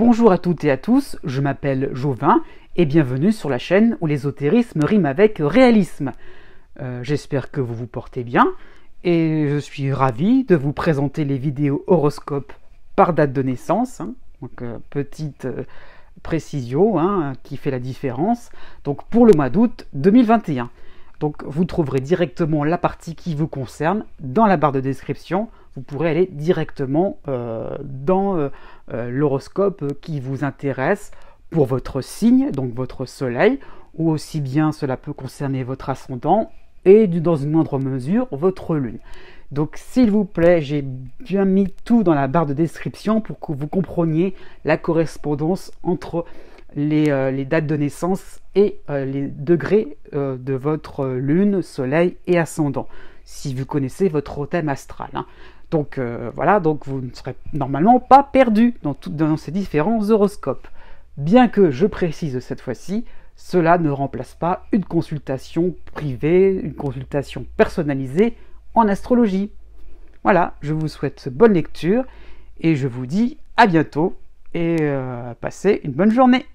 Bonjour à toutes et à tous, je m'appelle Jovin et bienvenue sur la chaîne où l'ésotérisme rime avec réalisme. J'espère que vous vous portez bien et je suis ravi de vous présenter les vidéos horoscopes par date de naissance. Donc petite précision qui fait la différence. Donc pour le mois d'août 2021. Donc vous trouverez directement la partie qui vous concerne dans la barre de description. Vous pourrez aller directement dans l'horoscope qui vous intéresse pour votre signe, donc votre soleil, ou aussi bien cela peut concerner votre ascendant et dans une moindre mesure votre lune. Donc s'il vous plaît, j'ai bien mis tout dans la barre de description pour que vous compreniez la correspondance entre les dates de naissance et les degrés de votre lune, soleil et ascendant, si vous connaissez votre thème astral. Donc voilà, donc vous ne serez normalement pas perdu dans ces différents horoscopes. Bien que je précise cette fois-ci, cela ne remplace pas une consultation privée, une consultation personnalisée en astrologie. Voilà, je vous souhaite bonne lecture et je vous dis à bientôt et passez une bonne journée.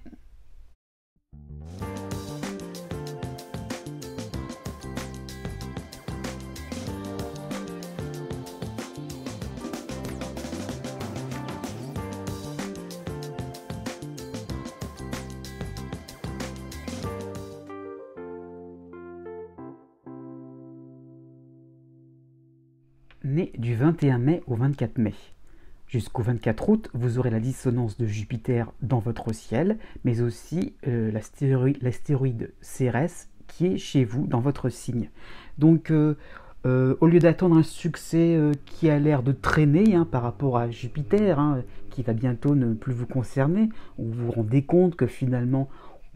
Né du 21 mai au 24 mai. Jusqu'au 24 août, vous aurez la dissonance de Jupiter dans votre ciel, mais aussi l'astéroïde Cérès qui est chez vous, dans votre signe. Donc, au lieu d'attendre un succès qui a l'air de traîner par rapport à Jupiter, qui va bientôt ne plus vous concerner, vous vous rendez compte que finalement,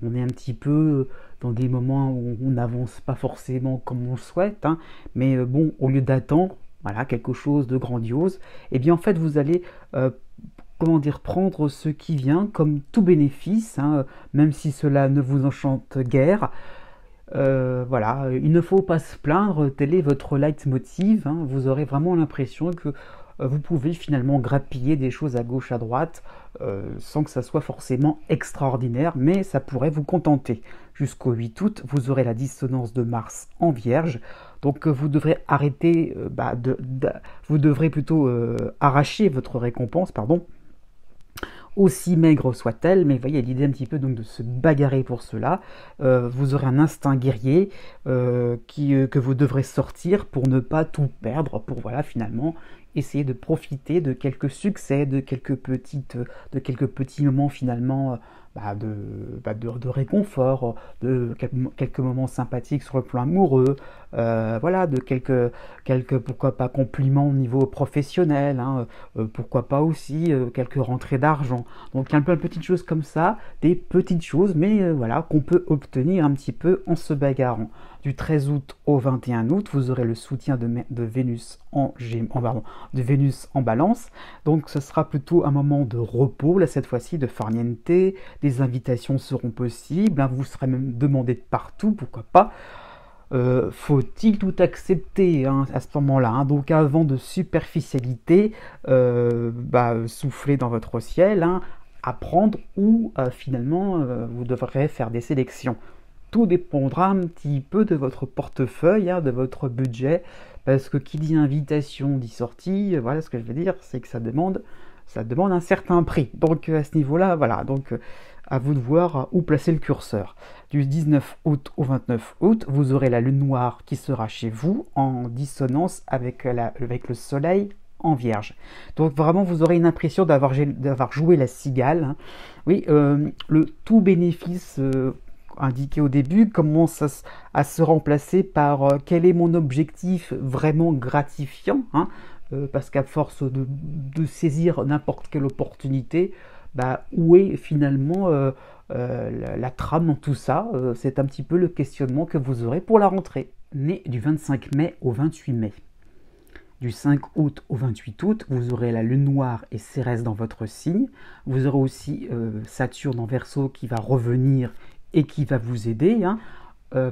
on est un petit peu dans des moments où on n'avance pas forcément comme on le souhaite, mais bon, au lieu d'attendre, voilà, quelque chose de grandiose, et bien en fait vous allez prendre ce qui vient comme tout bénéfice, même si cela ne vous enchante guère. Voilà, il ne faut pas se plaindre, tel est votre leitmotiv, vous aurez vraiment l'impression que vous pouvez finalement grappiller des choses à gauche à droite sans que ça soit forcément extraordinaire, mais ça pourrait vous contenter. Jusqu'au 8 août, vous aurez la dissonance de Mars en Vierge, donc vous devrez arrêter, vous devrez plutôt arracher votre récompense, aussi maigre soit-elle, mais vous voyez l'idée un petit peu donc de se bagarrer pour cela. Vous aurez un instinct guerrier que vous devrez sortir pour ne pas tout perdre, pour voilà finalement essayer de profiter de quelques succès, de quelques petits moments finalement de réconfort, de quelques moments sympathiques sur le plan amoureux, voilà, de quelques pourquoi pas compliments au niveau professionnel, pourquoi pas aussi quelques rentrées d'argent. Donc il y a plein de petites choses comme ça, des petites choses, mais voilà, qu'on peut obtenir un petit peu en se bagarrant. Du 13 août au 21 août, vous aurez le soutien de Vénus de Vénus en Balance. Donc ce sera plutôt un moment de repos, là cette fois-ci, de farniente. Des invitations seront possibles, vous serez même demandé de partout, pourquoi pas. Faut-il tout accepter à ce moment-là, donc avant de superficialité, souffler dans votre ciel, apprendre ou finalement vous devrez faire des sélections. Tout dépendra un petit peu de votre portefeuille, de votre budget, parce que qui dit invitation dit sortie, voilà ce que je veux dire, c'est que ça demande un certain prix. Donc à ce niveau-là, voilà, donc à vous de voir où placer le curseur. Du 19 août au 29 août, vous aurez la lune noire qui sera chez vous en dissonance avec le soleil en Vierge. Donc vraiment, vous aurez une impression d'avoir joué la cigale. Oui, le tout bénéfice indiqué au début commence à se remplacer par quel est mon objectif vraiment gratifiant, parce qu'à force de saisir n'importe quelle opportunité, où est finalement la trame dans tout ça, c'est un petit peu le questionnement que vous aurez pour la rentrée. Né du 25 mai au 28 mai. Du 5 août au 28 août, vous aurez la lune noire et Cérès dans votre signe. Vous aurez aussi Saturne en Verseau qui va revenir et qui va vous aider.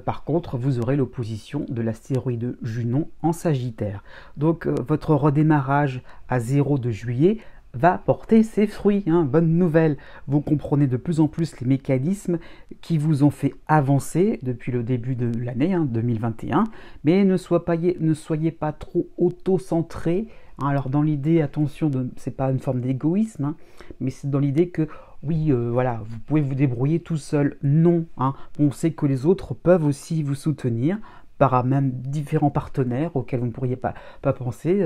Par contre, vous aurez l'opposition de l'astéroïde Junon en Sagittaire. Donc, votre redémarrage à 0 de juillet va porter ses fruits, hein. Bonne nouvelle, vous comprenez de plus en plus les mécanismes qui vous ont fait avancer depuis le début de l'année 2021, mais ne soyez pas trop auto-centré. Alors dans l'idée, attention, c'est pas une forme d'égoïsme, hein, mais c'est dans l'idée que oui, voilà, vous pouvez vous débrouiller tout seul. Non, hein. On sait que les autres peuvent aussi vous soutenir par même différents partenaires auxquels vous ne pourriez pas penser,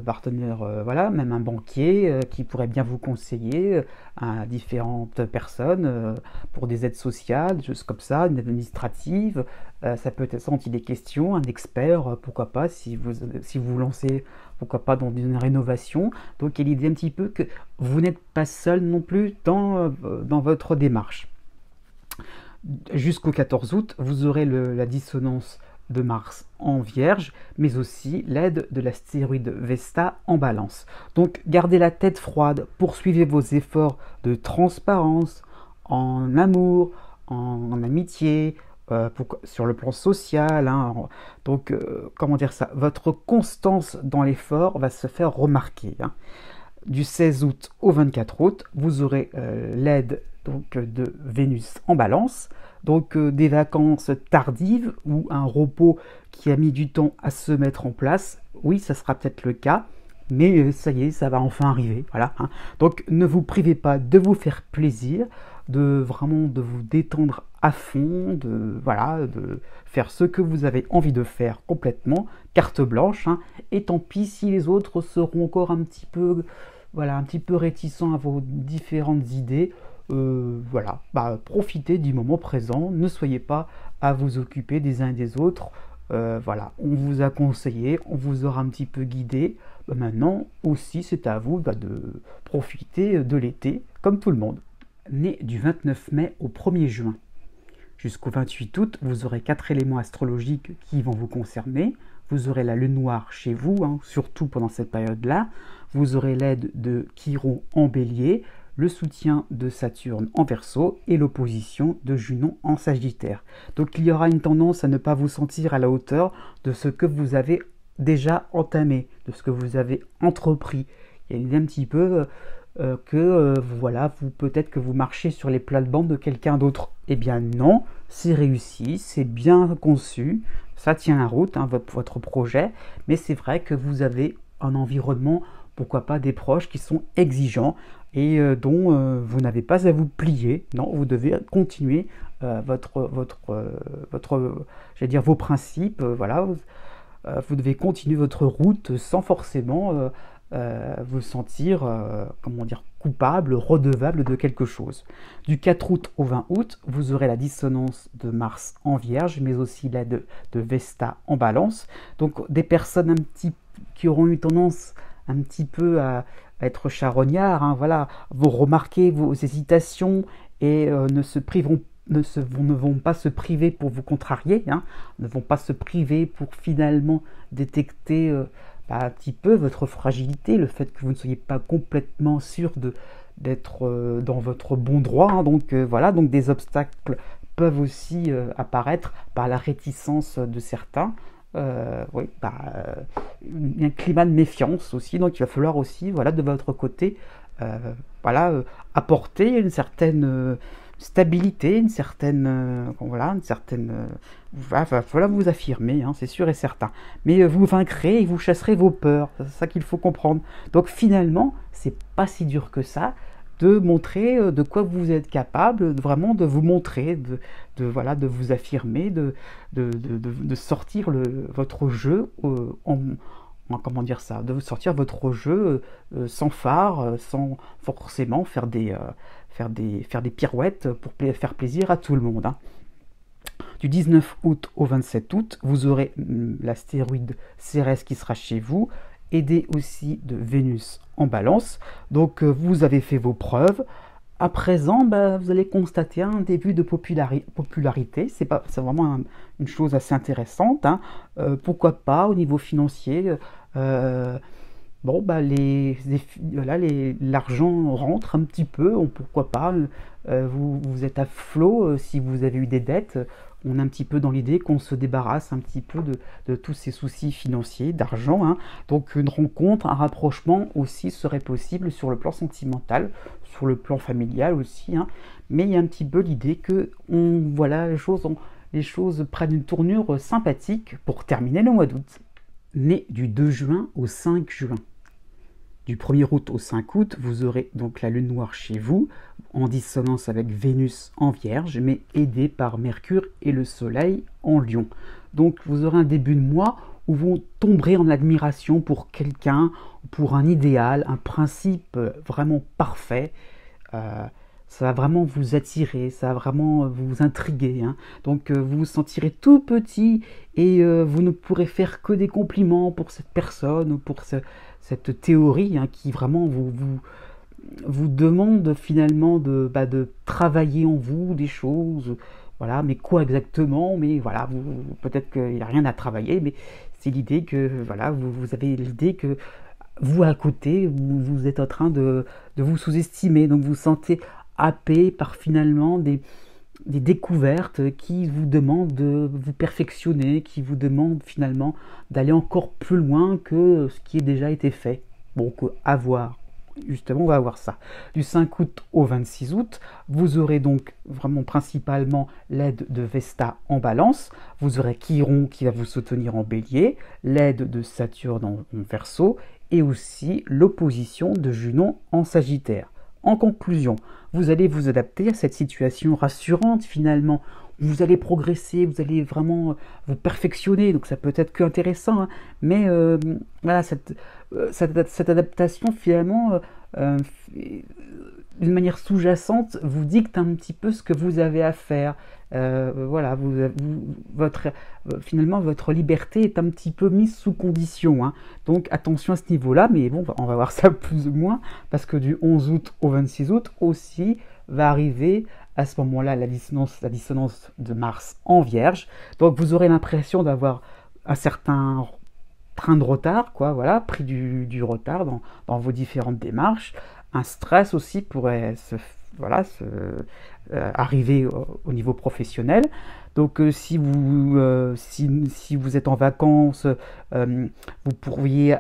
partenaires, voilà, même un banquier qui pourrait bien vous conseiller à différentes personnes pour des aides sociales, des choses comme ça, une aide administrative, ça peut être senti des questions, un expert, pourquoi pas, si vous lancez, pourquoi pas dans une rénovation. Donc il y a l'idée un petit peu que vous n'êtes pas seul non plus dans votre démarche. Jusqu'au 14 août, vous aurez la dissonance de Mars en Vierge, mais aussi l'aide de l'astéroïde Vesta en Balance. Donc gardez la tête froide, poursuivez vos efforts de transparence en amour, en amitié, sur le plan social, hein. Donc comment dire ça, votre constance dans l'effort va se faire remarquer, hein. Du 16 août au 24 août, vous aurez l'aide donc de Vénus en Balance, donc des vacances tardives ou un repos qui a mis du temps à se mettre en place. Oui, ça sera peut-être le cas, mais ça y est, ça va enfin arriver, voilà, hein. Donc ne vous privez pas de vous faire plaisir, de vous détendre à fond, de faire ce que vous avez envie de faire complètement, carte blanche, hein. Et tant pis si les autres seront encore un petit peu réticents à vos différentes idées. Profitez du moment présent, ne soyez pas à vous occuper des uns et des autres. On vous a conseillé, on vous aura un petit peu guidé. Maintenant aussi, c'est à vous de profiter de l'été, comme tout le monde. Né du 29 mai au 1er juin jusqu'au 28 août, vous aurez 4 éléments astrologiques qui vont vous concerner. Vous aurez la lune noire chez vous, hein, surtout pendant cette période-là. Vous aurez l'aide de Chiron en Bélier, le soutien de Saturne en Verseau et l'opposition de Junon en Sagittaire. Donc il y aura une tendance à ne pas vous sentir à la hauteur de ce que vous avez déjà entamé, de ce que vous avez entrepris. Il y a un petit peu peut-être que vous marchez sur les plates-bandes de quelqu'un d'autre. Eh bien non, c'est réussi, c'est bien conçu, ça tient la route, hein, votre projet, mais c'est vrai que vous avez un environnement, pourquoi pas des proches qui sont exigeants et dont vous n'avez pas à vous plier. Non, vous devez continuer vos principes, vous devez continuer votre route sans forcément vous sentir coupable, redevable de quelque chose. Du 4 août au 20 août, vous aurez la dissonance de Mars en Vierge, mais aussi l'aide de Vesta en Balance. Donc des personnes qui auront eu tendance un petit peu à être charognards, hein, vous remarquez vos hésitations et ne vont pas se priver pour vous contrarier, hein, ne vont pas se priver pour finalement détecter un petit peu votre fragilité, le fait que vous ne soyez pas complètement sûr d'être dans votre bon droit, hein. Donc donc des obstacles peuvent aussi apparaître par la réticence de certains. Un climat de méfiance aussi, donc il va falloir aussi de votre côté apporter une certaine stabilité, une certaine va falloir vous affirmer, hein, c'est sûr et certain, mais vous vaincrez et vous chasserez vos peurs, c'est ça qu'il faut comprendre. Donc finalement c'est pas si dur que ça de montrer de quoi vous êtes capable, vraiment de vous montrer, de vous affirmer, de sortir votre jeu de sortir votre jeu sans phare, sans forcément faire des pirouettes pour faire plaisir à tout le monde, hein. Du 19 août au 27 août, vous aurez l'astéroïde Cérès qui sera chez vous, aidé aussi de Vénus en Balance. Donc vous avez fait vos preuves. À présent, vous allez constater un début de popularité. C'est vraiment une chose assez intéressante, hein. Pourquoi pas au niveau financier, l'argent rentre un petit peu, pourquoi pas, vous êtes à flot si vous avez eu des dettes, on est un petit peu dans l'idée qu'on se débarrasse un petit peu de tous ces soucis financiers, d'argent, hein. Donc une rencontre, un rapprochement aussi serait possible sur le plan sentimental, sur le plan familial aussi, hein. Mais il y a un petit peu l'idée que voilà, les choses prennent une tournure sympathique pour terminer le mois d'août. Né du 2 juin au 5 juin. Du 1er août au 5 août, vous aurez donc la lune noire chez vous, en dissonance avec Vénus en Vierge, mais aidé par Mercure et le Soleil en Lion. Donc vous aurez un début de mois où vous tomberez en admiration pour quelqu'un, pour un idéal, un principe vraiment parfait. Ça va vraiment vous attirer, ça va vraiment vous intriguer, hein. Donc vous vous sentirez tout petit et vous ne pourrez faire que des compliments pour cette personne, pour cette théorie, hein, qui vraiment vous demande finalement de travailler en vous des choses. Voilà, mais quoi exactement? Mais voilà, peut-être qu'il n'y a rien à travailler, mais c'est l'idée que voilà, vous avez l'idée que vous à côté, vous êtes en train de vous sous-estimer, donc vous vous sentez happé par finalement des découvertes qui vous demandent de vous perfectionner, qui vous demandent finalement d'aller encore plus loin que ce qui a déjà été fait. Donc à voir. Justement, on va voir ça. Du 5 août au 26 août, vous aurez donc vraiment principalement l'aide de Vesta en Balance, vous aurez Chiron qui va vous soutenir en Bélier, l'aide de Saturne en Verseau et aussi l'opposition de Junon en Sagittaire. En conclusion, vous allez vous adapter à cette situation rassurante finalement. Vous allez progresser, vous allez vraiment vous perfectionner, donc ça peut être que intéressant, hein. Mais voilà, cette adaptation finalement, d'une manière sous-jacente, vous dicte un petit peu ce que vous avez à faire. Voilà, finalement votre liberté est un petit peu mise sous condition, hein. Donc attention à ce niveau-là, mais bon, on va voir ça plus ou moins, parce que du 11 août au 26 août aussi va arriver à ce moment-là la dissonance de Mars en Vierge. Donc vous aurez l'impression d'avoir un certain train de retard, quoi, voilà, pris du retard dans vos différentes démarches. Un stress aussi pourrait arriver au niveau professionnel. Donc si vous êtes en vacances, vous pourriez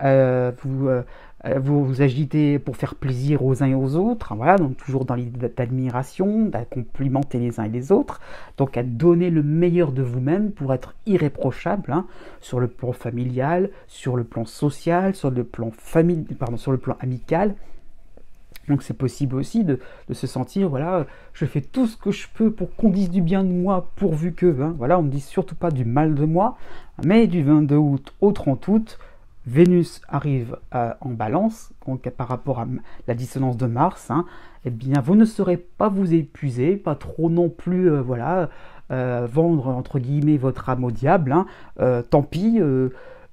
vous agiter pour faire plaisir aux uns et aux autres, voilà, donc toujours dans l'idée d'admiration, de complimenter les uns et les autres, donc à donner le meilleur de vous-même pour être irréprochable, hein, sur le plan familial, sur le plan social, sur le plan amical. Donc c'est possible aussi de se sentir, voilà, je fais tout ce que je peux pour qu'on dise du bien de moi, pourvu que, hein, voilà, on ne dit surtout pas du mal de moi. Mais du 22 août au 30 août, Vénus arrive en Balance, donc par rapport à la dissonance de Mars, hein, eh bien vous ne saurez pas vous épuiser, pas trop non plus, vendre entre guillemets votre âme au diable, hein. Tant pis.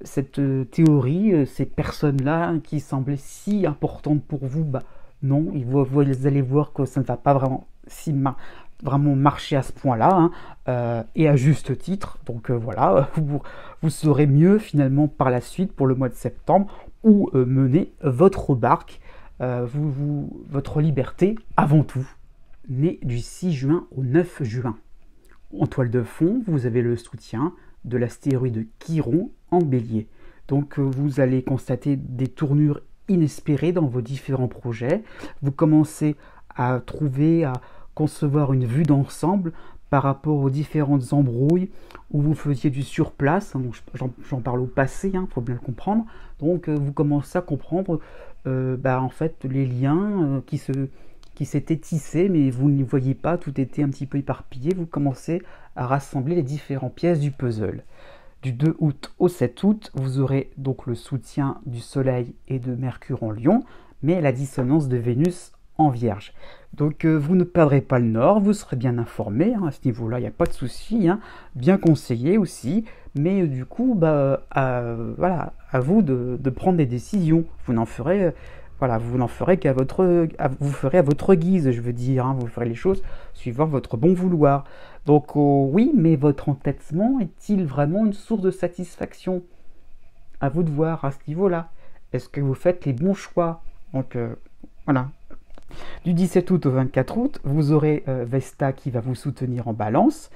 Cette théorie, ces personnes-là qui semblaient si importantes pour vous, non, vous allez voir que ça ne va pas vraiment marcher à ce point-là, hein, et à juste titre. Donc voilà, vous saurez mieux finalement par la suite pour le mois de septembre où mener votre barque, votre liberté avant tout. Né du 6 juin au 9 juin. En toile de fond, vous avez le soutien de l'astéroïde Chiron en Bélier. Donc vous allez constater des tournures inespérées dans vos différents projets. Vous commencez à concevoir une vue d'ensemble par rapport aux différentes embrouilles où vous faisiez du surplace, hein, j'en parle au passé, hein, faut bien le comprendre. Donc vous commencez à comprendre en fait les liens qui s'étaient tissés, mais vous ne les voyiez pas, tout était un petit peu éparpillé. Vous commencez à rassembler les différentes pièces du puzzle. Du 2 août au 7 août, vous aurez donc le soutien du Soleil et de Mercure en Lion, mais la dissonance de Vénus en Vierge. Donc vous ne perdrez pas le nord, vous serez bien informé, hein, à ce niveau-là, il n'y a pas de souci, hein, bien conseillé aussi, mais du coup, à vous de prendre des décisions. Vous n'en ferez vous ferez à votre guise, je veux dire, hein, vous ferez les choses suivant votre bon vouloir. Donc oui, mais votre entêtement est-il vraiment une source de satisfaction? À vous de voir à ce niveau-là. Est-ce que vous faites les bons choix? Donc voilà. Du 17 août au 24 août, vous aurez Vesta qui va vous soutenir en Balance,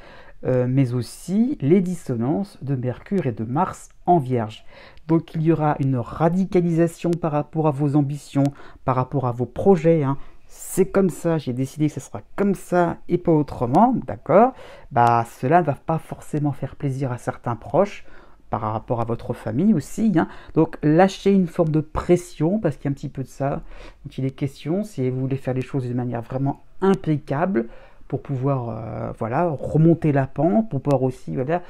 mais aussi les dissonances de Mercure et de Mars en Vierge. Donc il y aura une radicalisation par rapport à vos ambitions, par rapport à vos projets, hein. C'est comme ça, j'ai décidé que ce sera comme ça et pas autrement, d'accord? Bah, cela ne va pas forcément faire plaisir à certains proches, par rapport à votre famille aussi, hein. Donc lâchez une forme de pression, parce qu'il y a un petit peu de ça dont il est question, si vous voulez faire les choses d'une manière vraiment impeccable, pour pouvoir voilà, remonter la pente, pour pouvoir aussi, voilà,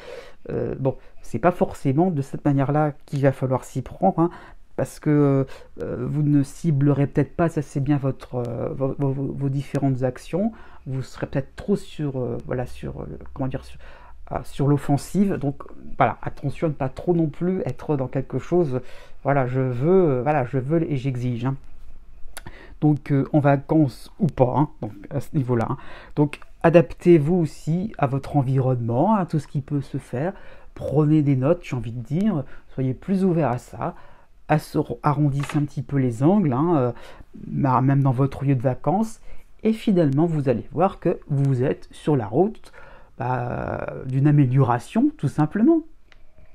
bon, c'est pas forcément de cette manière-là qu'il va falloir s'y prendre, hein, parce que vous ne ciblerez peut-être pas assez bien vos différentes actions, vous serez peut-être trop sur, voilà, sur, comment dire, sur l'offensive, donc voilà, attention à ne pas trop non plus être dans quelque chose, voilà, voilà, je veux et j'exige, hein. Donc en vacances ou pas, hein, donc à ce niveau-là, hein. Donc adaptez-vous aussi à votre environnement, à tout ce qui peut se faire. Prenez des notes, j'ai envie de dire. Soyez plus ouvert à ça. Arrondissez un petit peu les angles, hein, même dans votre lieu de vacances. Et finalement, vous allez voir que vous êtes sur la route d'une amélioration, tout simplement.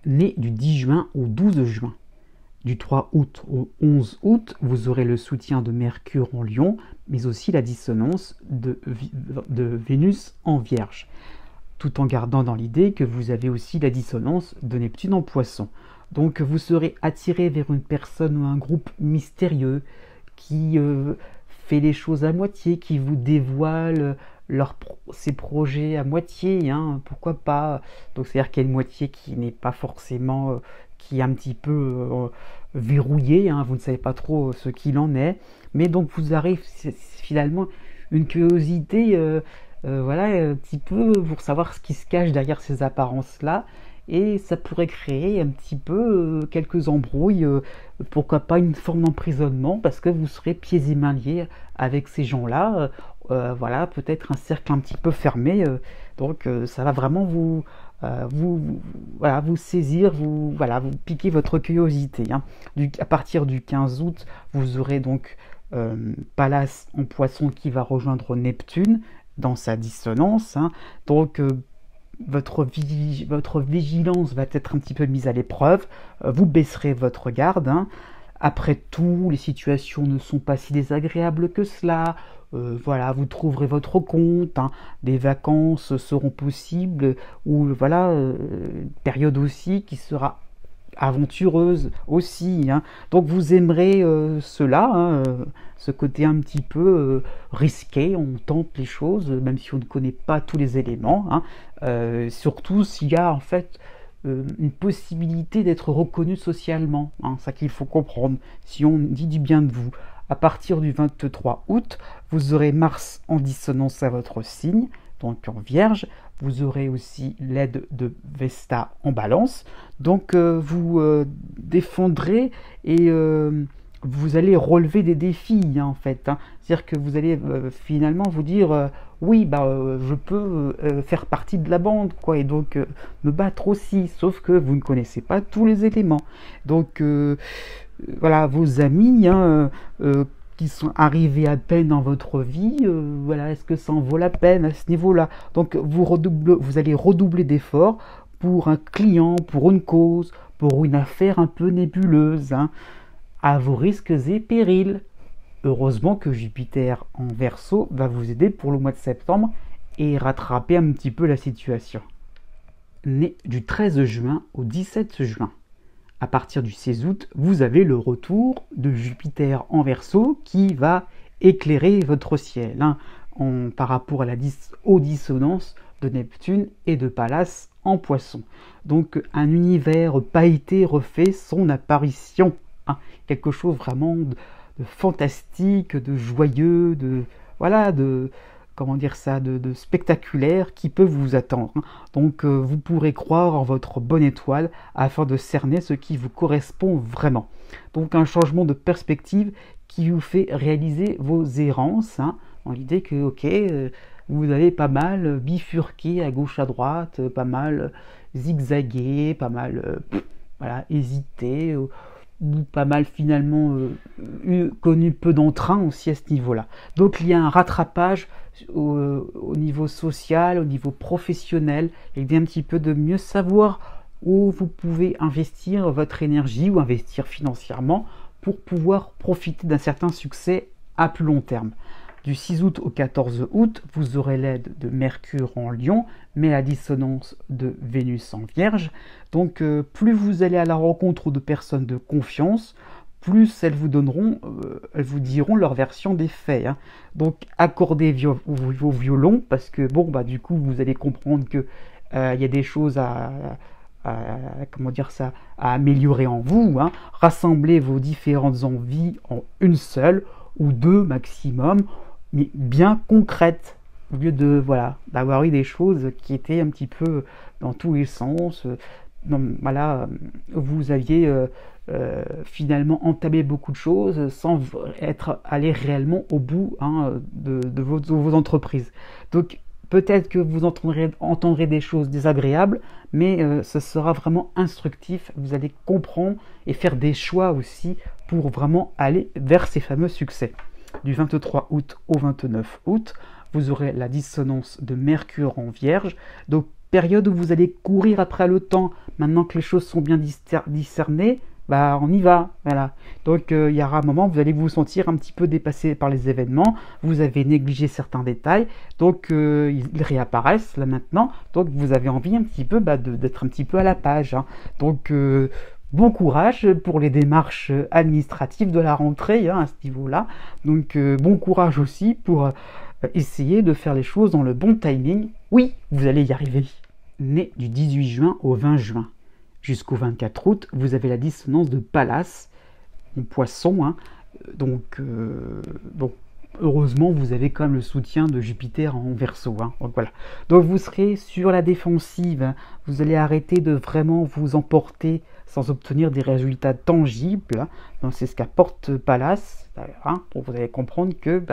Né du 10 juin au 12 juin. Du 3 août au 11 août, vous aurez le soutien de Mercure en Lion, mais aussi la dissonance de Vénus en Vierge, tout en gardant dans l'idée que vous avez aussi la dissonance de Neptune en Poisson. Donc vous serez attiré vers une personne ou un groupe mystérieux qui fait les choses à moitié, qui vous dévoile ses projets à moitié, hein, pourquoi pas. Donc c'est-à-dire qu'il y a une moitié qui n'est pas forcément, qui est un petit peu verrouillée, hein, vous ne savez pas trop ce qu'il en est, mais donc vous arrivez finalement une curiosité, voilà, un petit peu pour savoir ce qui se cache derrière ces apparences-là, et ça pourrait créer un petit peu quelques embrouilles, pourquoi pas une forme d'emprisonnement, parce que vous serez pieds et mains liés avec ces gens-là, voilà, peut-être un cercle un petit peu fermé, donc ça va vraiment voilà, vous saisir, voilà, vous piquer votre curiosité, hein. À partir du 15 août, vous aurez donc Pallas en Poisson qui va rejoindre Neptune dans sa dissonance, hein. Donc votre vigilance va être un petit peu mise à l'épreuve, vous baisserez votre garde, hein. Après tout, les situations ne sont pas si désagréables que cela. Voilà, vous trouverez votre compte, hein. Des vacances seront possibles, ou voilà, une période aussi qui sera aventureuse aussi, hein. Donc vous aimerez cela, hein, ce côté un petit peu risqué, on tente les choses, même si on ne connaît pas tous les éléments, hein. Surtout s'il y a en fait une possibilité d'être reconnu socialement, hein, ça qu'il faut comprendre, si on dit du bien de vous. À partir du 23 août, vous aurez Mars en dissonance à votre signe, donc en Vierge. Vous aurez aussi l'aide de Vesta en Balance. Donc vous défendrez et vous allez relever des défis, hein, en fait, hein. C'est-à-dire que vous allez finalement vous dire oui, je peux faire partie de la bande, quoi, et donc me battre aussi, sauf que vous ne connaissez pas tous les éléments. Donc voilà, vos amis, hein, qui sont arrivés à peine dans votre vie, voilà, est-ce que ça en vaut la peine à ce niveau-là? Donc vous allez redoubler d'efforts pour un client, pour une cause, pour une affaire un peu nébuleuse, hein, à vos risques et périls. Heureusement que Jupiter en Verseau va vous aider pour le mois de septembre et rattraper un petit peu la situation. Né du 13 juin au 17 juin. À partir du 16 août, vous avez le retour de Jupiter en Verseau qui va éclairer votre ciel, hein, par rapport aux dissonances de Neptune et de Pallas en Poisson. Donc un univers pailleté refait son apparition, hein, quelque chose vraiment de fantastique, de joyeux, de voilà, de comment dire ça, de spectaculaire qui peut vous attendre, hein. Donc vous pourrez croire en votre bonne étoile afin de cerner ce qui vous correspond vraiment. Donc un changement de perspective qui vous fait réaliser vos errances, hein, dans l'idée que ok, vous avez pas mal bifurqué à gauche à droite, pas mal zigzagué, pas mal voilà, hésité, ou pas mal finalement connu peu d'entrain aussi à ce niveau-là. Donc il y a un rattrapage au niveau social, au niveau professionnel, et bien un petit peu de mieux savoir où vous pouvez investir votre énergie ou investir financièrement pour pouvoir profiter d'un certain succès à plus long terme. Du 6 août au 14 août, vous aurez l'aide de Mercure en Lion, mais la dissonance de Vénus en Vierge. Donc plus vous allez à la rencontre de personnes de confiance, plus elles vous diront leur version des faits. Hein. Donc accordez vos violons, parce que bon, bah, du coup, vous allez comprendre que y a des choses comment dire ça, à améliorer en vous. Hein. Rassemblez vos différentes envies en une seule ou deux maximum, mais bien concrètes, au lieu de d'avoir eu des choses qui étaient un petit peu dans tous les sens. Voilà, vous aviez finalement entamé beaucoup de choses sans être allé réellement au bout de vos entreprises. Donc peut-être que vous entendrez des choses désagréables, mais ce sera vraiment instructif. Vous allez comprendre et faire des choix aussi pour vraiment aller vers ces fameux succès. Du 23 août au 29 août, vous aurez la dissonance de Mercure en Vierge. Donc période où vous allez courir après le temps. Maintenant que les choses sont bien discernées, bah on y va, voilà. Donc il y aura un moment où vous allez vous sentir un petit peu dépassé par les événements, vous avez négligé certains détails, donc ils réapparaissent là maintenant, donc vous avez envie un petit peu d'être un petit peu à la page. Hein. Donc bon courage pour les démarches administratives de la rentrée à ce niveau-là. Donc bon courage aussi pour essayer de faire les choses dans le bon timing. Oui, vous allez y arriver. Né du 18 juin au 20 juin. Jusqu'au 24 août, vous avez la dissonance de Pallas en Poisson. Hein. Donc, heureusement, vous avez quand même le soutien de Jupiter en Verseau. Hein. Donc, voilà. Donc, vous serez sur la défensive. Hein. Vous allez arrêter de vraiment vous emporter sans obtenir des résultats tangibles. Hein. Donc, c'est ce qu'apporte Pallas. Hein. Donc, vous allez comprendre que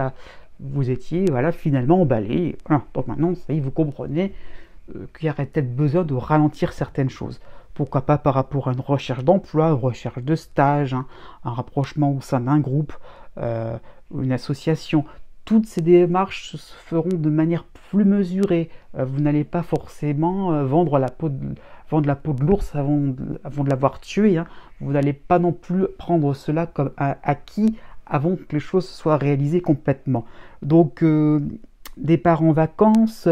vous étiez finalement emballé. Voilà. Donc, maintenant, ça y est, vous comprenez qu'il y aurait peut-être besoin de ralentir certaines choses. Pourquoi pas par rapport à une recherche d'emploi, une recherche de stage, hein, un rapprochement au sein d'un groupe, une association. Toutes ces démarches se feront de manière plus mesurée. Vous n'allez pas forcément vendre la peau de l'ours avant de l'avoir tué. Hein. Vous n'allez pas non plus prendre cela comme acquis avant que les choses soient réalisées complètement. Donc, départ en vacances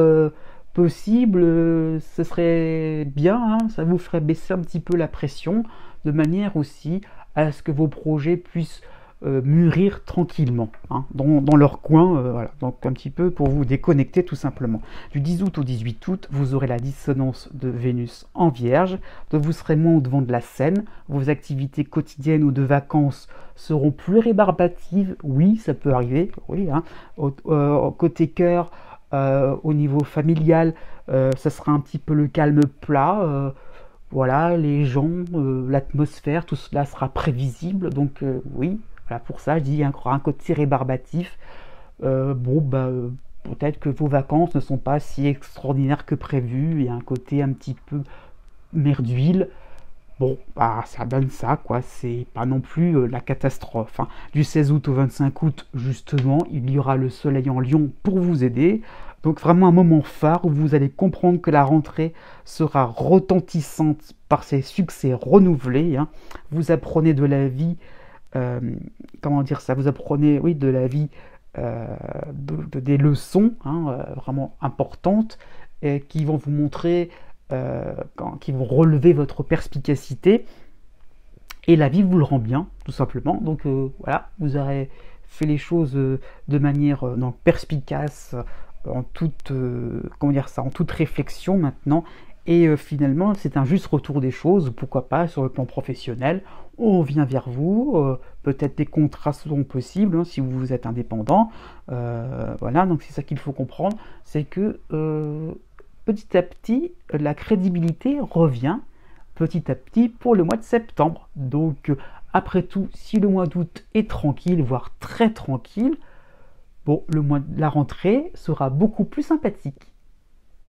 possible, ce serait bien, hein, ça vous ferait baisser un petit peu la pression, de manière aussi à ce que vos projets puissent mûrir tranquillement, hein, dans leur coin, voilà. Donc un petit peu pour vous déconnecter tout simplement. Du 10 août au 18 août, vous aurez la dissonance de Vénus en Vierge, donc vous serez moins au devant de la scène, vos activités quotidiennes ou de vacances seront plus rébarbatives, oui, ça peut arriver, oui, hein. Côté cœur, au niveau familial, ça sera un petit peu le calme plat. Voilà, les gens, l'atmosphère, tout cela sera prévisible. Donc oui, voilà, pour ça, je dis il y aura un côté rébarbatif. Peut-être que vos vacances ne sont pas si extraordinaires que prévu. Il y a un côté un petit peu mer d'huile. Bon, ça donne ça, quoi. C'est pas non plus la catastrophe. Hein. Du 16 août au 25 août, justement, il y aura le soleil en Lion pour vous aider. Donc vraiment un moment phare où vous allez comprendre que la rentrée sera retentissante par ses succès renouvelés. Hein. Vous apprenez de la vie, comment dire ça, vous apprenez, oui, de la vie, des leçons vraiment importantes qui vont vous montrer, qui vont relever votre perspicacité. Et la vie vous le rend bien, tout simplement. Donc voilà, vous aurez fait les choses de manière perspicace, en toute réflexion maintenant, et finalement c'est un juste retour des choses. Pourquoi pas sur le plan professionnel, on vient vers vous, peut-être des contrats seront possibles si vous êtes indépendant, voilà. Donc c'est ça qu'il faut comprendre, c'est que petit à petit la crédibilité revient petit à petit pour le mois de septembre. Donc après tout, si le mois d'août est tranquille, voire très tranquille, bon, le mois de la rentrée sera beaucoup plus sympathique.